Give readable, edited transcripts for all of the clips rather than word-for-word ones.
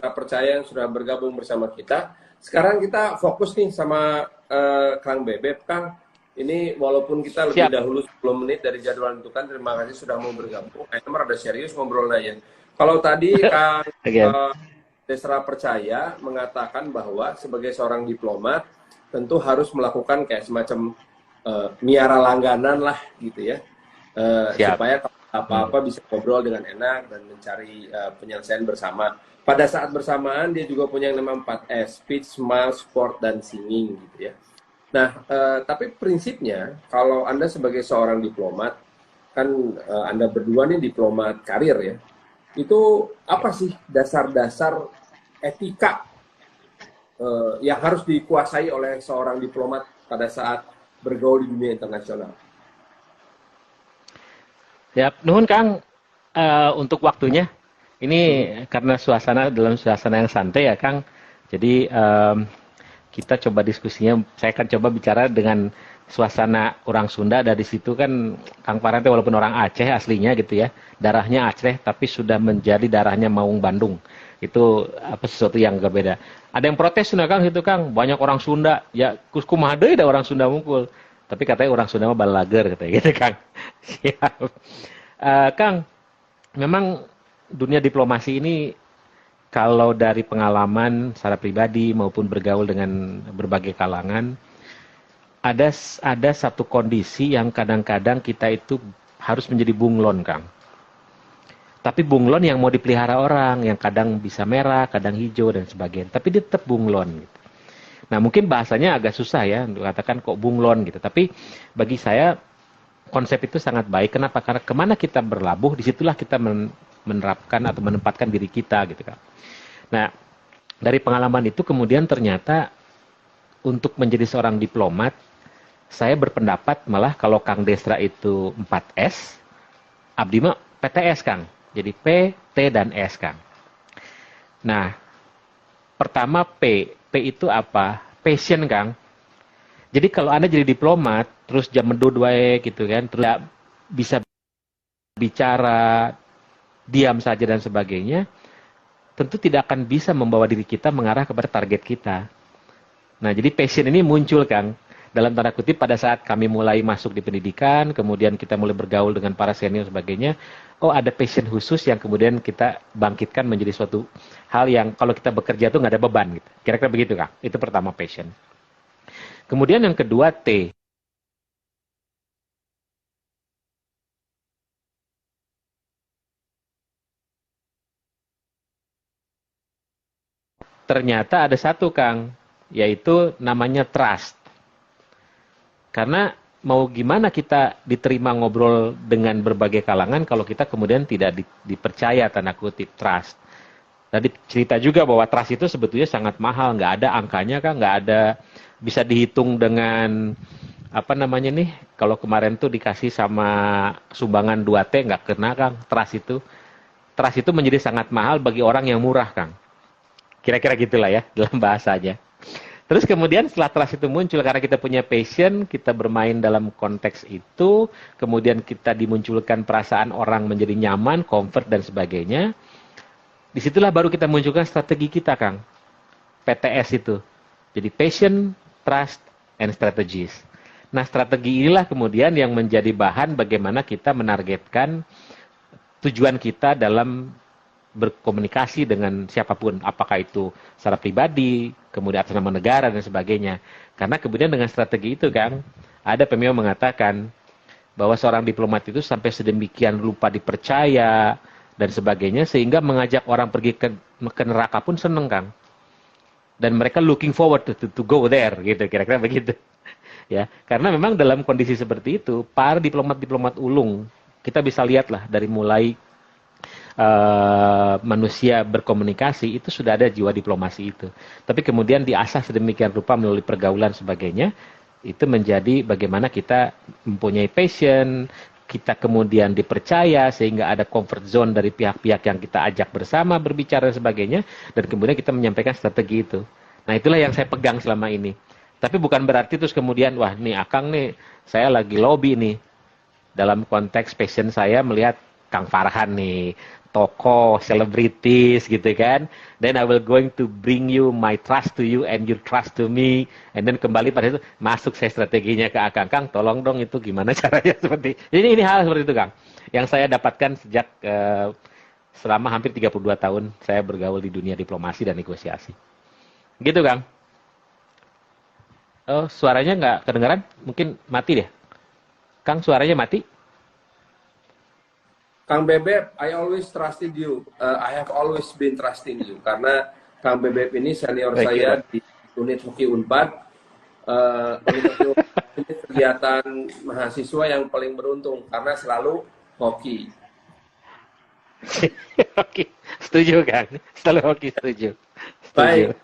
percaya yang sudah bergabung bersama kita. Sekarang kita fokus nih sama Kang Bebep. Kang, ini walaupun kita lebih Siap. dahulu 10 menit dari jadwal tentukan, terima kasih sudah mau bergabung. Emang rada serius ngobrolnya ya. Kalau tadi Kang Again. Desra Percaya mengatakan bahwa sebagai seorang diplomat tentu harus melakukan kayak semacam miara langganan lah gitu ya. Siap. Supaya apa-apa bisa ngobrol dengan enak dan mencari penyelesaian bersama. Pada saat bersamaan dia juga punya yang namanya 4S, speech, smile, sport, dan singing gitu ya. Nah, tapi prinsipnya kalau Anda sebagai seorang diplomat, kan Anda berdua nih diplomat karir ya, itu apa sih dasar-dasar etika yang harus dikuasai oleh seorang diplomat pada saat bergaul di dunia internasional? Siap. Nuhun Kang, untuk waktunya. Ini karena dalam suasana yang santai ya Kang. Jadi kita coba diskusinya. Saya akan coba bicara dengan suasana orang Sunda. Dari situ kan Kang Farhan walaupun orang Aceh aslinya gitu ya, darahnya Aceh tapi sudah menjadi darahnya Maung Bandung. Itu sesuatu yang berbeda. Ada yang protes Kang itu Kang, banyak orang Sunda. Ya kumaha deui da orang Sunda mungkul. Tapi katanya orang Sunda mah balager katanya gitu Kang. Siap. Kang, memang dunia diplomasi ini kalau dari pengalaman secara pribadi maupun bergaul dengan berbagai kalangan, ada satu kondisi yang kadang-kadang kita itu harus menjadi bunglon, Kang. Tapi bunglon yang mau dipelihara orang, yang kadang bisa merah, kadang hijau dan sebagainya. Tapi dia tetap bunglon. Gitu. Nah mungkin bahasanya agak susah ya, untuk katakan kok bunglon gitu. Tapi bagi saya konsep itu sangat baik. Kenapa? Karena kemana kita berlabuh, disitulah kita menerapkan atau menempatkan diri kita gitu kan. Nah, dari pengalaman itu kemudian ternyata untuk menjadi seorang diplomat, saya berpendapat malah kalau Kang Desra itu 4S, abdi mah PTS Kang. Jadi P, T, dan S Kang. Nah, pertama P. P itu apa? Passion Kang. Jadi kalau Anda jadi diplomat, terus jam mendut wae gitu kan, terus bisa bicara, diam saja dan sebagainya, tentu tidak akan bisa membawa diri kita mengarah kepada target kita. Nah, jadi passion ini muncul, Kang. Dalam tanda kutip pada saat kami mulai masuk di pendidikan, kemudian kita mulai bergaul dengan para senior dan sebagainya, oh ada passion khusus yang kemudian kita bangkitkan menjadi suatu hal yang kalau kita bekerja tuh nggak ada beban. Gitu. Kira-kira begitu, Kang. Itu pertama passion. Kemudian yang kedua T. Ternyata ada satu Kang, yaitu namanya trust. Karena mau gimana kita diterima ngobrol dengan berbagai kalangan kalau kita kemudian tidak dipercaya tanda kutip trust. Tadi cerita juga bahwa trust itu sebetulnya sangat mahal, nggak ada angkanya Kang, nggak ada bisa dihitung dengan apa namanya nih, kalau kemarin tuh dikasih sama sumbangan 2T nggak kena Kang, trust itu. Trust itu menjadi sangat mahal bagi orang yang murah Kang. Kira-kira gitulah ya dalam bahasanya. Terus kemudian setelah trust itu muncul karena kita punya passion, kita bermain dalam konteks itu, kemudian kita dimunculkan perasaan orang menjadi nyaman, comfort dan sebagainya. Disitulah baru kita munculkan strategi kita, Kang. PTS itu. Jadi passion, trust, and strategies. Nah, strategi inilah kemudian yang menjadi bahan bagaimana kita menargetkan tujuan kita dalam berkomunikasi dengan siapapun, apakah itu secara pribadi, kemudian atas nama negara dan sebagainya. Karena kemudian dengan strategi itu Kang, ada pemimpin mengatakan bahwa seorang diplomat itu sampai sedemikian rupa dipercaya dan sebagainya sehingga mengajak orang pergi ke neraka pun seneng Kang. Dan mereka looking forward to go there gitu, kira-kira begitu. Ya, karena memang dalam kondisi seperti itu, para diplomat-diplomat ulung kita bisa lihatlah dari mulai manusia berkomunikasi itu sudah ada jiwa diplomasi itu. Tapi kemudian diasah sedemikian rupa melalui pergaulan sebagainya, itu menjadi bagaimana kita mempunyai passion, kita kemudian dipercaya sehingga ada comfort zone dari pihak-pihak yang kita ajak bersama berbicara dan sebagainya, dan kemudian kita menyampaikan strategi itu. Nah itulah yang saya pegang selama ini. Tapi bukan berarti terus kemudian, wah nih Akang nih, saya lagi lobby nih. Dalam konteks passion saya melihat Kang Farhan nih, tokoh, selebritis gitu kan. Then I will going to bring you my trust to you and your trust to me. And then kembali pada itu masuk saya strateginya ke Akang. Kang, tolong dong itu gimana caranya seperti. Jadi ini hal seperti itu Kang. Yang saya dapatkan sejak selama hampir 32 tahun saya bergaul di dunia diplomasi dan negosiasi. Gitu Kang. Oh, suaranya nggak kedengaran? Mungkin mati deh. Kang, suaranya mati? Kang Bebep, I always trusted you. I have always been trusting you. Karena Kang Bebep ini senior saya di unit Hoki Unpad. Unit Hoki Unpad ini kegiatan mahasiswa yang paling beruntung karena selalu hoki. Oke, setuju Kang. Selalu hoki, setuju. Baik.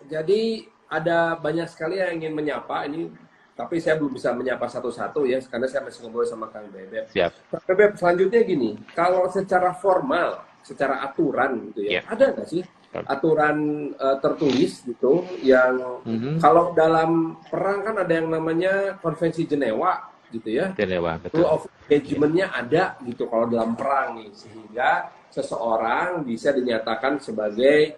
Jadi ada banyak sekali yang ingin menyapa ini, tapi saya belum bisa menyapa satu-satu ya, karena saya masih ngobrol sama Kang Bebep. Siap. Kang Bebep, selanjutnya gini, kalau secara formal, secara aturan gitu ya, ada nggak sih aturan tertulis gitu yang kalau dalam perang kan ada yang namanya Konvensi Jenewa gitu ya. Jenewa, betul. Rule of engagement-nya ada gitu kalau dalam perang nih, sehingga seseorang bisa dinyatakan sebagai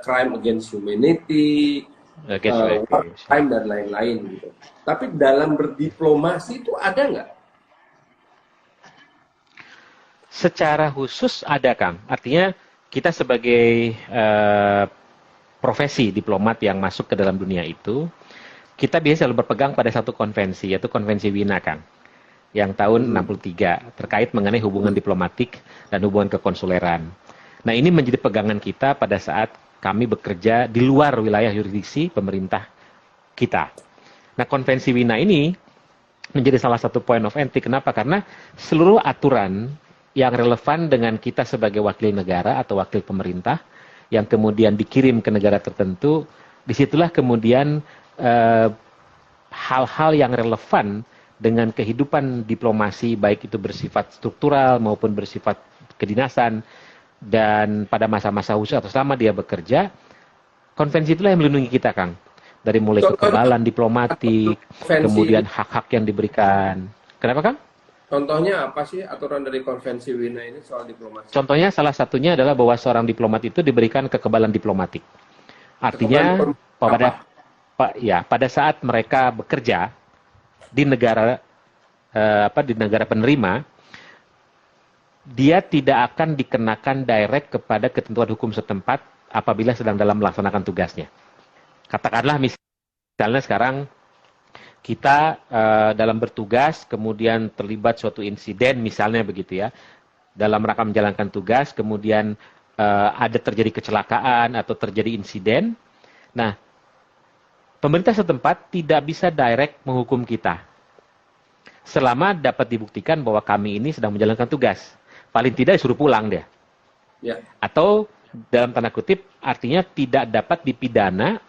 crime against humanity, war crime dan lain-lain gitu. Tapi dalam berdiplomasi itu ada nggak? Secara khusus ada Kang. Artinya kita sebagai profesi diplomat yang masuk ke dalam dunia itu, kita biasanya selalu berpegang pada satu konvensi, yaitu Konvensi Wina Kang, yang tahun 63 terkait mengenai hubungan diplomatik dan hubungan kekonsuleran. Nah, ini menjadi pegangan kita pada saat kami bekerja di luar wilayah yurisdiksi pemerintah kita. Nah, Konvensi Wina ini menjadi salah satu point of entry. Kenapa? Karena seluruh aturan yang relevan dengan kita sebagai wakil negara atau wakil pemerintah yang kemudian dikirim ke negara tertentu, disitulah kemudian hal-hal yang relevan dengan kehidupan diplomasi, baik itu bersifat struktural maupun bersifat kedinasan, dan pada masa-masa khusus atau selama dia bekerja, konvensi itulah yang melindungi kita, Kang. Dari mulai kekebalan diplomatik, kemudian hak-hak yang diberikan. Kenapa, Kang? Contohnya apa sih aturan dari Konvensi Wina ini soal diplomasi? Contohnya salah satunya adalah bahwa seorang diplomat itu diberikan kekebalan diplomatik. Artinya pada saat mereka bekerja di negara di negara penerima, dia tidak akan dikenakan direct kepada ketentuan hukum setempat apabila sedang dalam melaksanakan tugasnya. Katakanlah misalnya sekarang kita dalam bertugas, kemudian terlibat suatu insiden, misalnya begitu ya, dalam rangka menjalankan tugas, kemudian ada terjadi kecelakaan atau terjadi insiden. Nah, pemerintah setempat tidak bisa direct menghukum kita, selama dapat dibuktikan bahwa kami ini sedang menjalankan tugas. Paling tidak disuruh pulang dia. Ya. Atau dalam tanda kutip, artinya tidak dapat dipidana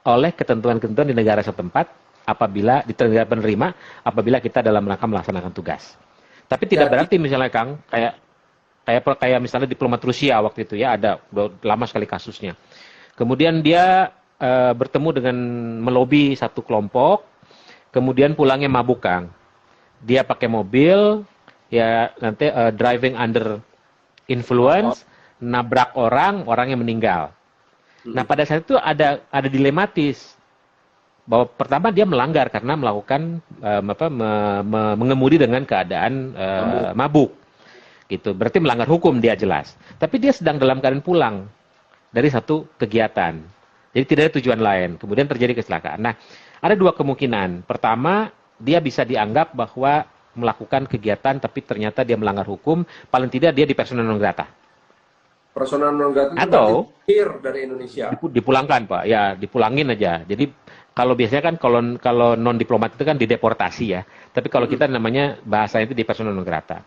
oleh ketentuan-ketentuan di negara setempat apabila di negara penerima apabila kita dalam rangka melaksanakan tugas. Tapi tidak berarti misalnya Kang kayak misalnya diplomat Rusia waktu itu ya, ada lama sekali kasusnya. Kemudian dia bertemu dengan melobi satu kelompok, kemudian pulangnya mabuk, Kang. Dia pakai mobil, ya nanti driving under influence, nabrak orangnya meninggal. Nah, pada saat itu ada dilematis bahwa pertama dia melanggar karena melakukan mengemudi dengan keadaan mabuk. Gitu. Berarti melanggar hukum dia jelas. Tapi dia sedang dalam keadaan pulang dari satu kegiatan. Jadi tidak ada tujuan lain. Kemudian terjadi kecelakaan. Nah, ada dua kemungkinan. Pertama, dia bisa dianggap bahwa melakukan kegiatan tapi ternyata dia melanggar hukum, paling tidak dia di persona non grata. Persona non grata atau dari Indonesia. Dipulangkan, Pak. Ya, dipulangin aja. Jadi kalau biasanya kan kalau non diplomat itu kan dideportasi ya. Tapi kalau kita namanya bahasanya itu di persona non grata.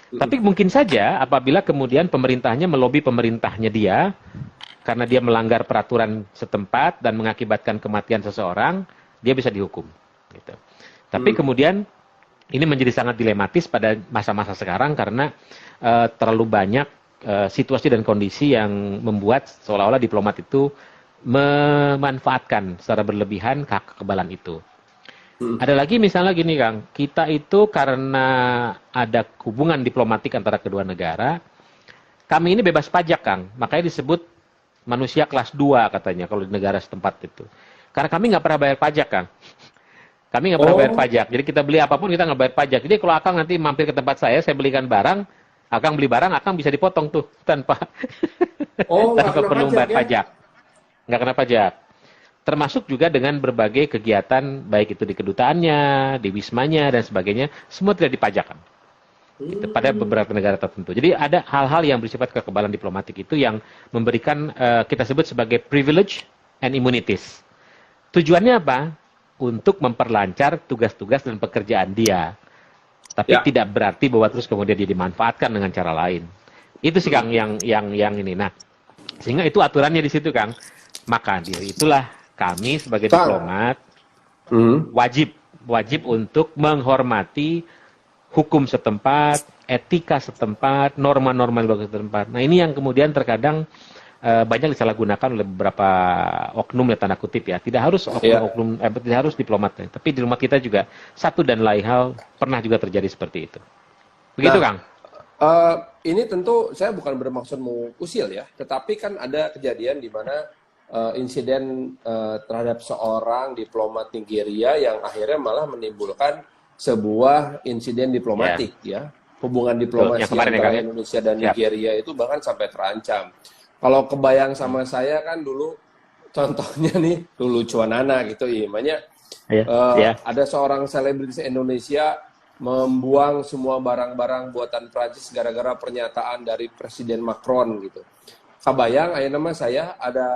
Tapi mungkin saja apabila kemudian pemerintahnya melobi pemerintahnya dia karena dia melanggar peraturan setempat dan mengakibatkan kematian seseorang, dia bisa dihukum. Gitu. Tapi kemudian ini menjadi sangat dilematis pada masa-masa sekarang karena terlalu banyak situasi dan kondisi yang membuat seolah-olah diplomat itu memanfaatkan secara berlebihan kekebalan itu. Ada lagi misalnya gini Kang, kita itu karena ada hubungan diplomatik antara kedua negara, kami ini bebas pajak Kang, makanya disebut manusia kelas 2 katanya kalau di negara setempat itu. Karena kami nggak pernah bayar pajak Kang. Kami nggak pernah bayar pajak, jadi kita beli apapun kita nggak bayar pajak. Jadi kalau Akang nanti mampir ke tempat saya belikan barang, Akang beli barang, Akang bisa dipotong tuh tanpa tanpa perlu bayar pajak. Nggak kena pajak. Termasuk juga dengan berbagai kegiatan, baik itu di kedutaannya, di wismanya, dan sebagainya, semua tidak dipajakkan. Gitu, pada beberapa negara tertentu. Jadi ada hal-hal yang bersifat kekebalan diplomatik itu yang memberikan, kita sebut sebagai privilege and immunities. Tujuannya apa? Untuk memperlancar tugas-tugas dan pekerjaan dia. Tapi tidak berarti bahwa terus kemudian dia dimanfaatkan dengan cara lain. Itu sih Kang yang ini. Nah, sehingga itu aturannya di situ Kang. Maka itulah kami sebagai diplomat wajib untuk menghormati hukum setempat, etika setempat, norma-norma setempat. Nah, ini yang kemudian terkadang banyak disalahgunakan oleh beberapa oknum ya tanda kutip ya. Tidak harus oknum, tidak harus diplomat, tapi di rumah kita juga satu dan lain hal pernah juga terjadi seperti itu. Begitu Kang? Ini tentu saya bukan bermaksud mau usil ya, tetapi kan ada kejadian di mana insiden terhadap seorang diplomat Nigeria yang akhirnya malah menimbulkan sebuah insiden diplomatik ya. Hubungan diplomasi antara Indonesia dan Nigeria itu bahkan sampai terancam. Kalau kebayang sama saya kan dulu contohnya nih lucuan gitu imanya ada seorang selebritis Indonesia membuang semua barang-barang buatan Prancis gara-gara pernyataan dari Presiden Macron gitu. Kebayang nama saya ada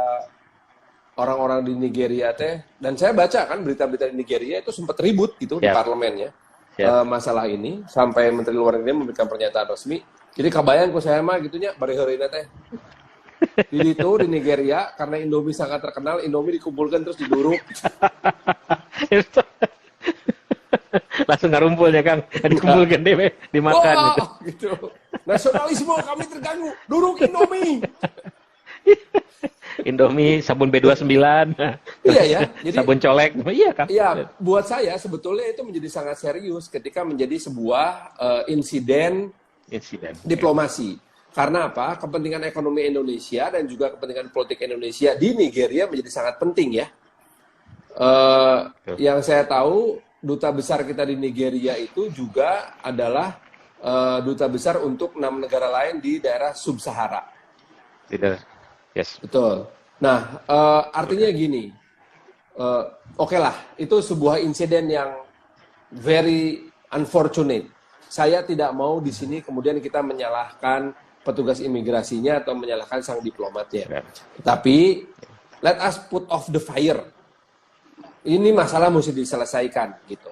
orang-orang di Nigeria dan saya baca kan berita-berita di Nigeria itu sempat ribut gitu di parlemennya masalah ini sampai Menteri Luar Negeri memberikan pernyataan resmi. Jadi kebayang ku saya mah gitunya bari-heurina di Nigeria karena Indomie sangat terkenal, Indomie dikumpulkan terus diduruk. Langsung ngarumpul ya Kang, dikumpulkan deh, dimakan gitu. Nasionalisme kami terganggu, duruk Indomie. Indomie, sabun B29. Iya ya, jadi sabun colek. Iya Kang. Iya, buat saya sebetulnya itu menjadi sangat serius ketika menjadi sebuah insiden diplomasi. Karena apa? Kepentingan ekonomi Indonesia dan juga kepentingan politik Indonesia di Nigeria menjadi sangat penting ya. Yang saya tahu duta besar kita di Nigeria itu juga adalah duta besar untuk 6 negara lain di daerah sub-Sahara. Yes. Betul. Nah, artinya gini, oke lah, itu sebuah insiden yang very unfortunate. Saya tidak mau di sini kemudian kita menyalahkan petugas imigrasinya atau menyalahkan sang diplomatnya. Tapi let us put off the fire. Ini masalah mesti diselesaikan gitu.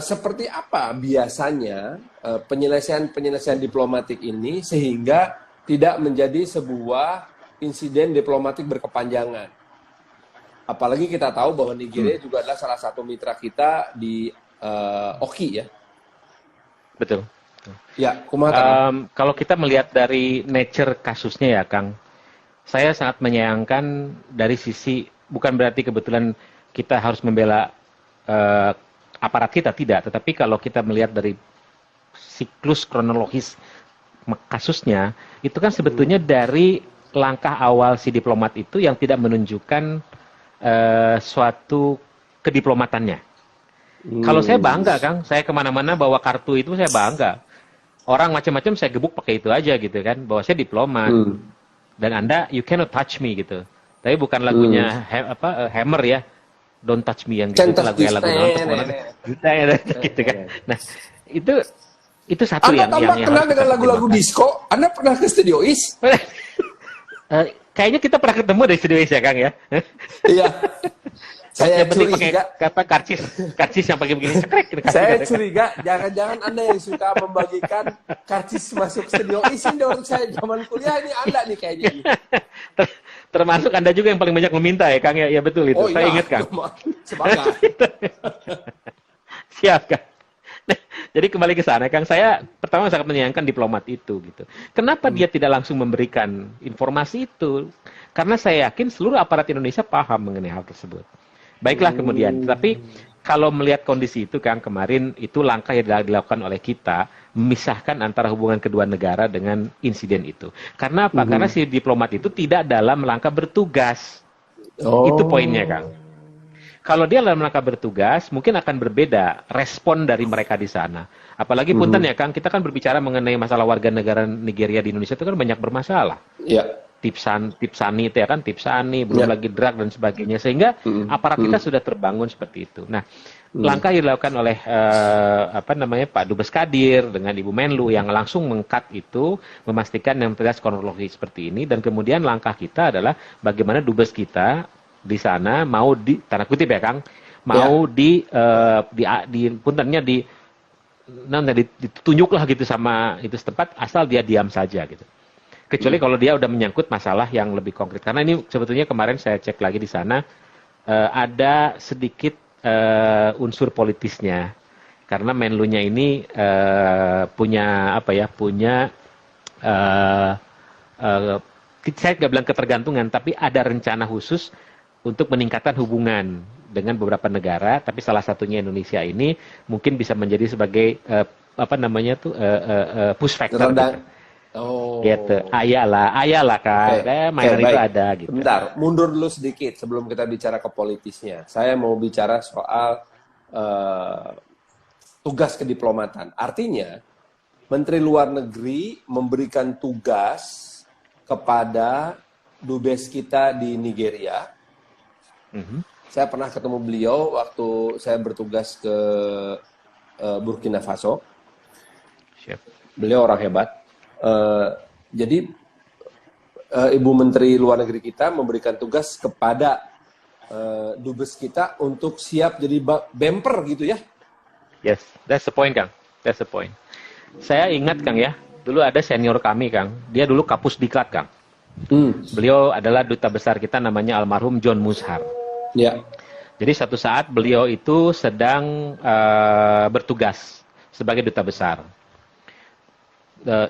Seperti apa biasanya penyelesaian diplomatik ini sehingga tidak menjadi sebuah insiden diplomatik berkepanjangan. Apalagi kita tahu bahwa Nigeria juga adalah salah satu mitra kita di OKI ya. Betul. Ya, kalau kita melihat dari nature kasusnya ya Kang, saya sangat menyayangkan dari sisi, bukan berarti kebetulan kita harus membela aparat kita, tidak. Tetapi kalau kita melihat dari siklus kronologis kasusnya, itu kan sebetulnya dari langkah awal si diplomat itu yang tidak menunjukkan suatu kediplomatannya. Kalau saya bangga Kang, saya kemana-mana bawa kartu itu saya bangga. Orang macam-macam saya gebuk pakai itu aja gitu kan, bahwa saya diplomat. Dan Anda, you cannot touch me gitu. Tapi bukan lagunya Hammer ya, Don't Touch Me yang gitu, lagu gitu kan. Nah, itu satu Anda yang kenal dengan lagu-lagu disco. Anda pernah ke Studio Is? Kayaknya kita pernah ketemu dari Studio Is ya Kang ya. Iya. Saya curiga kata karcis yang pakai begini cekrek. Saya curiga jangan-jangan Anda yang suka membagikan karcis masuk Studio Is ini waktu saya zaman kuliah ini Anda nih kayaknya. Termasuk Anda juga yang paling banyak meminta ya Kang ya. Ya betul itu. Saya ingat Kang. Semangat. Siap Kang. Jadi kembali ke sana, Kang, saya pertama sangat menyayangkan diplomat itu gitu. Kenapa dia tidak langsung memberikan informasi itu? Karena saya yakin seluruh aparat Indonesia paham mengenai hal tersebut. Baiklah kemudian, tapi kalau melihat kondisi itu Kang, kemarin itu langkah yang dilakukan oleh kita memisahkan antara hubungan kedua negara dengan insiden itu. Karena apa? Karena si diplomat itu tidak dalam rangka bertugas. Itu poinnya Kang. Kalau dia dalam rangka bertugas, mungkin akan berbeda respon dari mereka di sana. Apalagi punten ya Kang, kita kan berbicara mengenai masalah warga negara Nigeria di Indonesia itu kan banyak bermasalah. Iya. Tipsani itu ya kan, Tipsani, belum lagi drug dan sebagainya, sehingga aparat kita sudah terbangun seperti itu. Nah, langkah yang dilakukan oleh Pak Dubes Kadir dengan Ibu Menlu yang langsung mengkat itu, memastikan yang tegas kronologi seperti ini, dan kemudian langkah kita adalah bagaimana Dubes kita di sana mau di tanda kutip ya Kang, mau ditunjuklah gitu sama itu setempat asal dia diam saja gitu. Kecuali kalau dia udah menyangkut masalah yang lebih konkret. Karena ini sebetulnya kemarin saya cek lagi di sana ada sedikit unsur politisnya. Karena Menlunya ini saya nggak bilang ketergantungan, tapi ada rencana khusus untuk meningkatkan hubungan dengan beberapa negara, tapi salah satunya Indonesia ini mungkin bisa menjadi sebagai push factor. Gitu. Ayalah Kak. Mainan itu ada gitu. Bentar, mundur dulu sedikit sebelum kita bicara ke politisnya. Saya mau bicara soal tugas kediplomatan. Artinya, Menteri Luar Negeri memberikan tugas kepada dubes kita di Nigeria. Saya pernah ketemu beliau waktu saya bertugas ke Burkina Faso. Beliau orang hebat. Jadi Ibu Menteri Luar Negeri kita memberikan tugas kepada dubes kita untuk siap jadi bumper gitu ya? Yes, that's the point Kang. That's the point. Saya ingat Kang ya, dulu ada senior kami Kang, dia dulu Kapus Diklat Kang. Beliau adalah duta besar kita namanya almarhum John Mushar. Ya. Jadi suatu saat beliau itu sedang bertugas sebagai duta besar.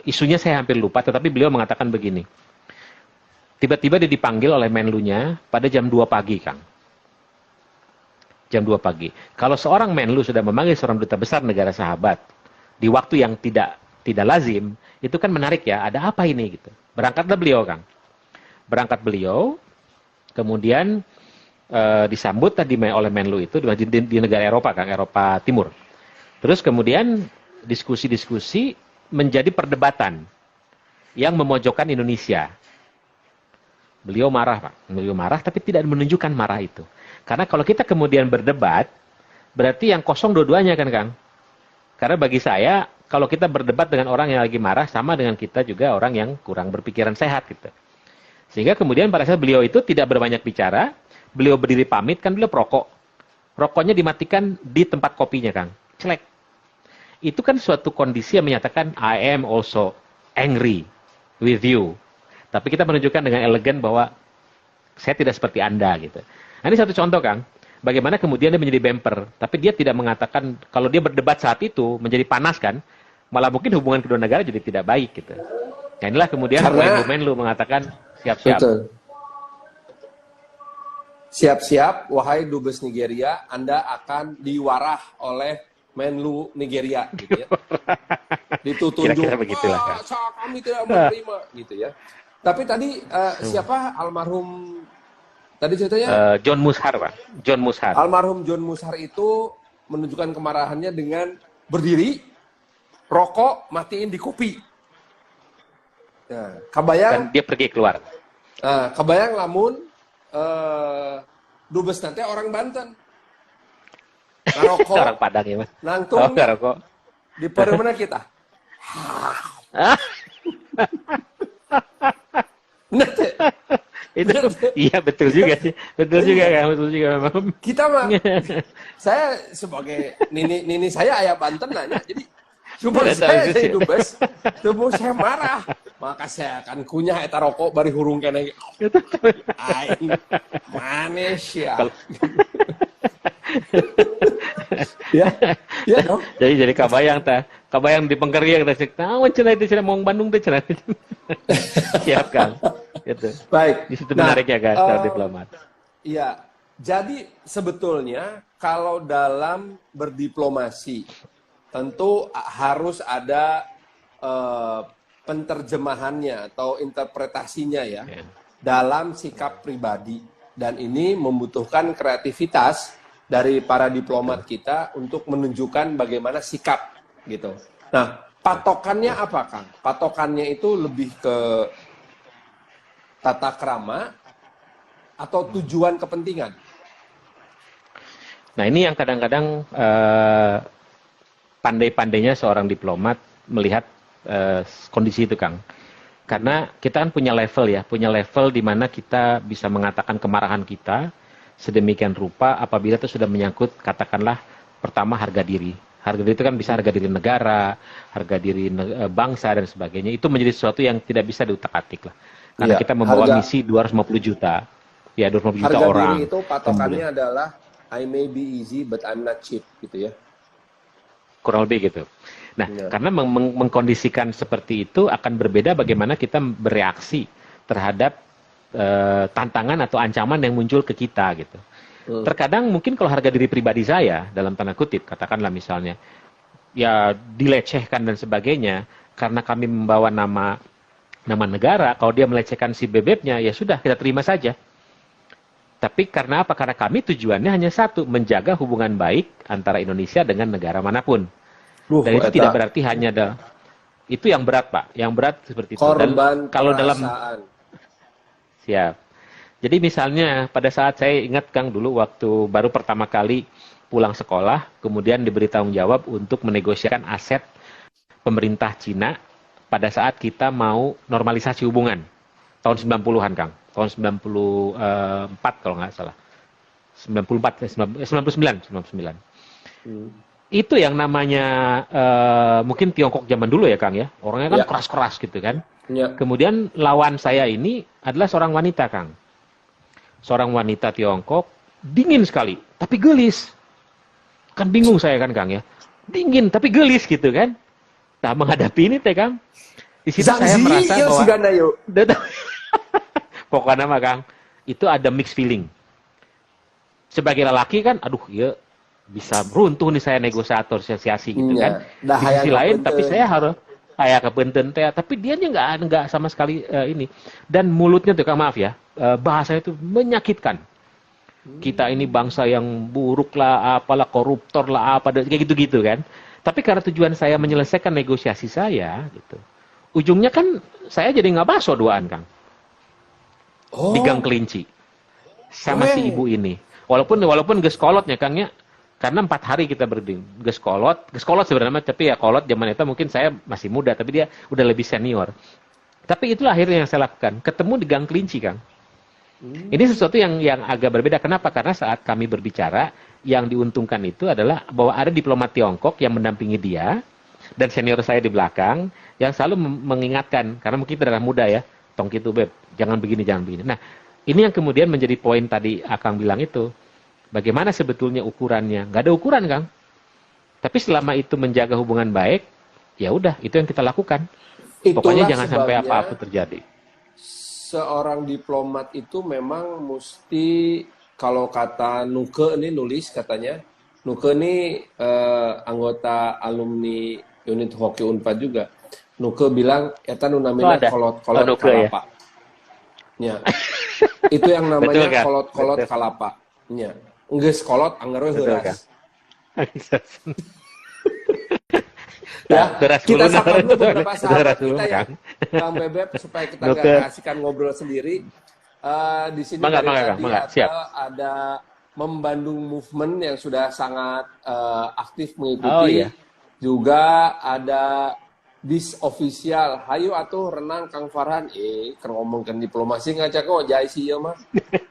Isunya saya hampir lupa, tetapi beliau mengatakan begini. Tiba-tiba dia dipanggil oleh Menlunya pada jam 2 pagi, Kang. Jam 2 pagi. Kalau seorang Menlu sudah memanggil seorang duta besar negara sahabat di waktu yang tidak lazim, itu kan menarik ya, ada apa ini gitu. Berangkatlah beliau, Kang. Berangkat beliau, kemudian disambut tadi oleh Menlu itu di negara Eropa, Kang, Eropa Timur. Terus kemudian diskusi-diskusi menjadi perdebatan yang memojokkan Indonesia. Beliau marah, Pak. Beliau marah, tapi tidak menunjukkan marah itu. Karena kalau kita kemudian berdebat, berarti yang kosong dua-duanya kan, Kang? Karena bagi saya, kalau kita berdebat dengan orang yang lagi marah, sama dengan kita juga orang yang kurang berpikiran sehat, gitu. Sehingga kemudian pada saat beliau itu tidak berbanyak bicara, beliau berdiri pamit, kan beliau perokok. Rokoknya dimatikan di tempat kopinya, Kang. Celek. Itu kan suatu kondisi yang menyatakan I am also angry with you. Tapi kita menunjukkan dengan elegan bahwa saya tidak seperti Anda gitu. Nah, ini satu contoh Kang, bagaimana kemudian dia menjadi bumper, tapi dia tidak mengatakan kalau dia berdebat saat itu menjadi panas kan, malah mungkin hubungan kedua negara jadi tidak baik gitu. Nah, inilah kemudian Ibu Menlu mengatakan siap-siap. Siap-siap, wahai dubes Nigeria, Anda akan diwarah oleh Menlu Nigeria gitu ya. Ditutunjuk, kira-kira begitulah kan. Kami tidak menerima gitu ya. Tapi tadi siapa almarhum tadi ceritanya? John Mushar, Pak. John Mushar. Almarhum John Mushar itu menunjukkan kemarahannya dengan berdiri, rokok, matiin di kopi. Nah, kabayang. Dan dia pergi keluar. Kabayang lamun dubes nanti orang Banten. Ngarokok, orang Padang ya Mas. Nangtung ngarokok. Di perumna kita. Itu iya betul juga sih. Betul juga kan, betul juga memang. Kita mah saya sebagai nini saya ayah Banten nanya. Jadi cuma saya jadi dubes, tubuh saya marah. Maka saya akan kunyah eta rokok bari hurung kene. Aing manis ya. Ya dong. Jadi kabayang di Pengkerja kita cek, naon cenah itu cenah mau Bandung teh cenah. Siap Kang. Gitu. Baik. Di situ menarik ya Kang, secara diplomat. Iya. Jadi sebetulnya kalau dalam berdiplomasi tentu harus ada penterjemahannya atau interpretasinya ya dalam sikap pribadi, dan ini membutuhkan kreativitas dari para diplomat kita untuk menunjukkan bagaimana sikap gitu. Nah, patokannya apa, Kang? Patokannya itu lebih ke tata krama atau tujuan kepentingan? Nah, ini yang kadang-kadang pandai-pandainya seorang diplomat melihat kondisi itu, Kang. Karena kita kan punya level di mana kita bisa mengatakan kemarahan kita sedemikian rupa apabila itu sudah menyangkut, katakanlah, pertama harga diri. Harga diri itu kan bisa harga diri negara, harga diri bangsa dan sebagainya. Itu menjadi sesuatu yang tidak bisa diutak-atik lah. Karena kita membawa misi 250 juta. Ya, 250 juta orang. Harga diri itu patokannya adalah I may be easy but I'm not cheap gitu ya. Kurang lebih gitu. Nah, karena mengkondisikan seperti itu akan berbeda bagaimana kita bereaksi terhadap tantangan atau ancaman yang muncul ke kita gitu. Terkadang mungkin kalau harga diri pribadi saya dalam tanda kutip, katakanlah misalnya ya dilecehkan dan sebagainya karena kami membawa nama negara, kalau dia melecehkan si bebeknya ya sudah kita terima saja. Tapi karena apa? Karena kami tujuannya hanya satu, menjaga hubungan baik antara Indonesia dengan negara manapun. Dan itu tidak berarti hanya ada, itu yang berat, Pak. Yang berat seperti itu. Korban dan kalau dalam siap. Jadi misalnya pada saat saya ingat, Kang, dulu waktu baru pertama kali pulang sekolah, kemudian diberi tanggung jawab untuk menegosiasikan aset pemerintah Cina pada saat kita mau normalisasi hubungan. Tahun 90-an, Kang. Tahun 94 kalau nggak salah. 99. Itu yang namanya mungkin Tiongkok zaman dulu ya, Kang ya. Orangnya kan keras-keras gitu kan. Ya. Kemudian lawan saya ini adalah seorang wanita, Kang. Seorang wanita Tiongkok, dingin sekali, tapi gelis. Kan bingung saya kan, Kang ya. Dingin tapi gelis gitu kan. Nah, menghadapi ini teh, Kang. Di situ saya merasa bahwa pokoknya mah, Kang, itu ada mixed feeling. Sebagai lelaki kan, aduh ya bisa runtuh nih saya negosiator asosiasi gitu kan. Di sisi lain, tapi saya harus kayak kepenten teh, tapi dia nggak sama sekali ini. Dan mulutnya tuh, Kang, maaf ya, bahasanya itu menyakitkan. Kita ini bangsa yang buruk lah, apalah koruptor lah, apa kayak gitu-gitu kan. Tapi karena tujuan saya menyelesaikan negosiasi saya, gitu. Ujungnya kan saya jadi nggak bakso duaan, Kang. Di Gang Kelinci sama si ibu ini. Walaupun geskolotnya, Kang ya. Karena 4 hari kita berding, geskolot sebenarnya, tapi ya kolot zaman itu mungkin saya masih muda, tapi dia udah lebih senior. Tapi itulah akhirnya yang saya lakukan, ketemu di Gang Kelinci, Kang. Ini sesuatu yang agak berbeda. Kenapa? Karena saat kami berbicara, yang diuntungkan itu adalah bahwa ada diplomat Tiongkok yang mendampingi dia, dan senior saya di belakang, yang selalu mengingatkan, karena mungkin kita adalah muda ya, tong gitu beb, jangan begini. Nah, ini yang kemudian menjadi poin tadi Akang bilang itu. Bagaimana sebetulnya ukurannya? Nggak ada ukuran, Kang. Tapi selama itu menjaga hubungan baik, ya udah, itu yang kita lakukan. Pokoknya jangan sampai apa-apa terjadi. Seorang diplomat itu memang mesti, kalau kata Nuke ini nulis katanya, Nuke ini anggota alumni unit hoki Unpad juga. Nuke bilang, eta nu namanya kolot-kolot kalapa. Ya. Itu yang namanya kolot-kolot kalapa. Ya. Nggak kolot, anggar we heuras. Ya, kita sapa dulu beberapa sahabat kita ya, Kang Bebep, supaya kita nggak kasihkan ngobrol sendiri. Di sini ada Membandung Movement yang sudah sangat aktif mengikuti. Juga ada Bis Official. Hayu atuh renang Kang Farhan. Kan ngomongkan diplomasi ngajak jai sih ya mah.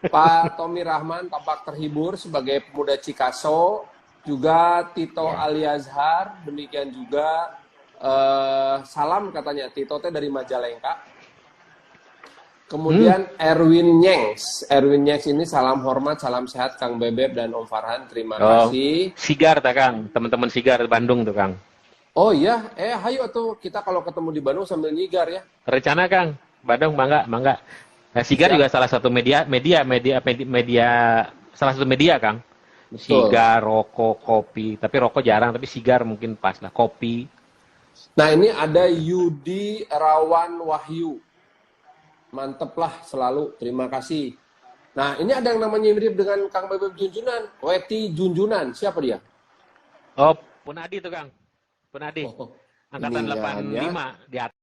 Pak Tommy Rahman tampak terhibur sebagai pemuda Cikaso. Juga Tito Ali Azhar, demikian juga salam katanya Tito teh dari Majalengka. Kemudian Erwin Nyengs ini salam hormat, salam sehat Kang Bebep dan Om Farhan, terima kasih. Sigar tak, Kang, teman-teman Sigar Bandung tuh, Kang. Oh iya, hayo tuh kita kalau ketemu di Bandung sambil nyigar ya. Rencana, Kang, Bandung mangga. Nah, Sigar juga salah satu media, salah satu media, Kang. Betul. Sigar, rokok, kopi. Tapi rokok jarang, tapi sigar mungkin pas lah. Kopi. Nah, ini ada Yudi Rawan Wahyu. Mantep lah selalu. Terima kasih. Nah, ini ada yang namanya mirip dengan Kang Bebek Junjunan. Weti Junjunan. Siapa dia? Oh, Punadi tuh Kang. Punadi. Oh, Angkatan ininya 85 di atas.